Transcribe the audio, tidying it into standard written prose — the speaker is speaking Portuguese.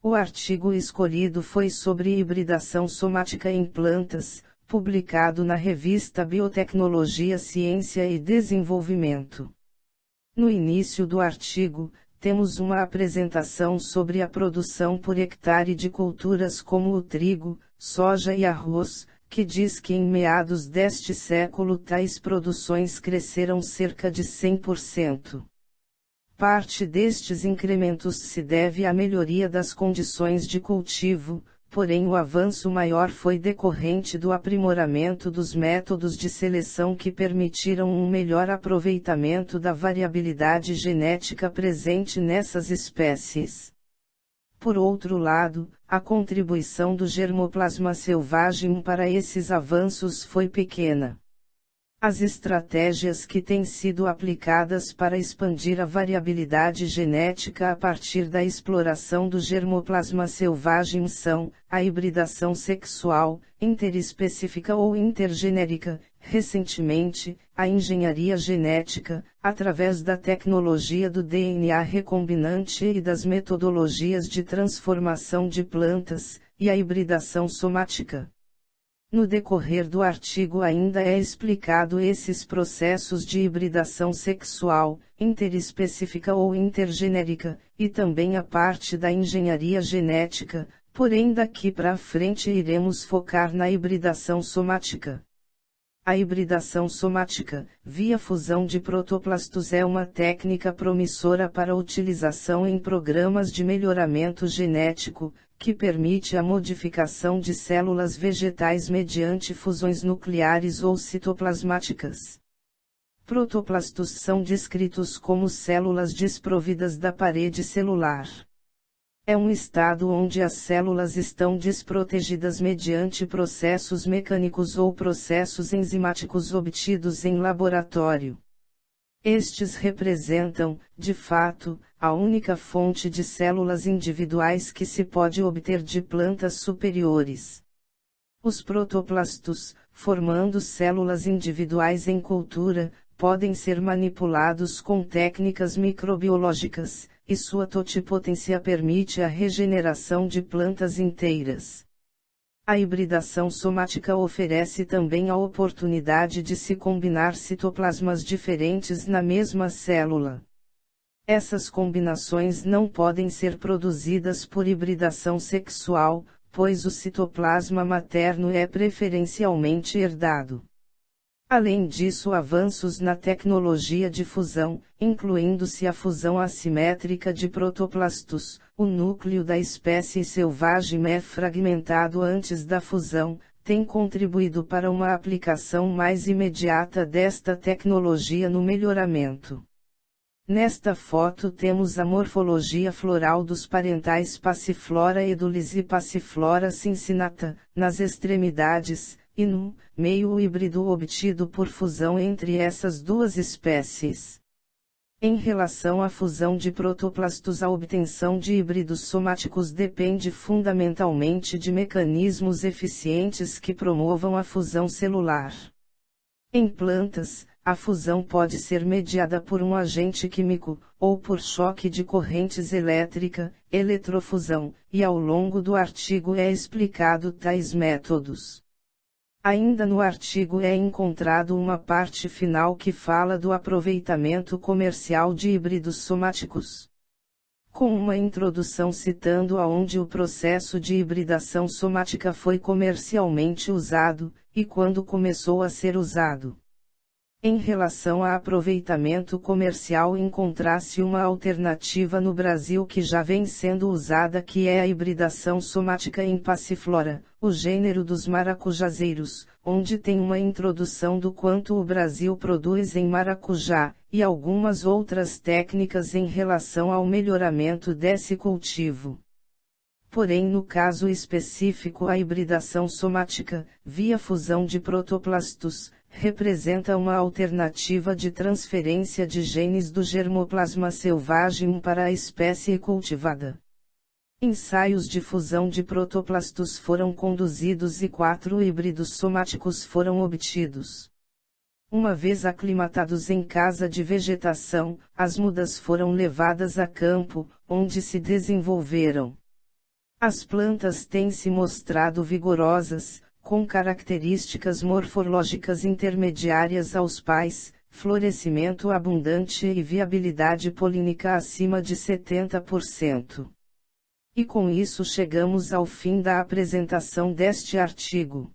O artigo escolhido foi sobre hibridação somática em plantas, publicado na revista Biotecnologia, Ciência e Desenvolvimento. No início do artigo, temos uma apresentação sobre a produção por hectare de culturas como o trigo, soja e arroz, que diz que em meados deste século tais produções cresceram cerca de 100%. Parte destes incrementos se deve à melhoria das condições de cultivo, porém o avanço maior foi decorrente do aprimoramento dos métodos de seleção que permitiram um melhor aproveitamento da variabilidade genética presente nessas espécies. Por outro lado, a contribuição do germoplasma selvagem para esses avanços foi pequena. As estratégias que têm sido aplicadas para expandir a variabilidade genética a partir da exploração do germoplasma selvagem são a hibridação sexual, interespecífica ou intergenérica, recentemente, a engenharia genética, através da tecnologia do DNA recombinante e das metodologias de transformação de plantas, e a hibridação somática. No decorrer do artigo ainda é explicado esses processos de hibridação sexual, interespecífica ou intergenérica, e também a parte da engenharia genética, porém daqui para frente iremos focar na hibridação somática. A hibridação somática, via fusão de protoplastos, é uma técnica promissora para utilização em programas de melhoramento genético, que permite a modificação de células vegetais mediante fusões nucleares ou citoplasmáticas. Protoplastos são descritos como células desprovidas da parede celular. É um estado onde as células estão desprotegidas mediante processos mecânicos ou processos enzimáticos obtidos em laboratório. Estes representam, de fato, a única fonte de células individuais que se pode obter de plantas superiores. Os protoplastos, formando células individuais em cultura, podem ser manipulados com técnicas microbiológicas, e sua totipotência permite a regeneração de plantas inteiras. A hibridação somática oferece também a oportunidade de se combinar citoplasmas diferentes na mesma célula. Essas combinações não podem ser produzidas por hibridação sexual, pois o citoplasma materno é preferencialmente herdado. Além disso, avanços na tecnologia de fusão, incluindo-se a fusão assimétrica de protoplastos, o núcleo da espécie selvagem é fragmentado antes da fusão, têm contribuído para uma aplicação mais imediata desta tecnologia no melhoramento. Nesta foto temos a morfologia floral dos parentais Passiflora edulis e Passiflora cincinata, nas extremidades, e no meio o híbrido obtido por fusão entre essas duas espécies. Em relação à fusão de protoplastos, a obtenção de híbridos somáticos depende fundamentalmente de mecanismos eficientes que promovam a fusão celular. Em plantas, a fusão pode ser mediada por um agente químico, ou por choque de correntes elétrica, eletrofusão, e ao longo do artigo é explicado tais métodos. Ainda no artigo é encontrado uma parte final que fala do aproveitamento comercial de híbridos somáticos. Com uma introdução citando aonde o processo de hibridação somática foi comercialmente usado, e quando começou a ser usado. Em relação a aproveitamento comercial, encontra-se uma alternativa no Brasil que já vem sendo usada, que é a hibridação somática em Passiflora, o gênero dos maracujazeiros, onde tem uma introdução do quanto o Brasil produz em maracujá, e algumas outras técnicas em relação ao melhoramento desse cultivo. Porém, no caso específico, a hibridação somática, via fusão de protoplastos, representa uma alternativa de transferência de genes do germoplasma selvagem para a espécie cultivada. Ensaios de fusão de protoplastos foram conduzidos e 4 híbridos somáticos foram obtidos. Uma vez aclimatados em casa de vegetação, as mudas foram levadas a campo, onde se desenvolveram. As plantas têm se mostrado vigorosas, com características morfológicas intermediárias aos pais, florescimento abundante e viabilidade polínica acima de 70%. E com isso chegamos ao fim da apresentação deste artigo.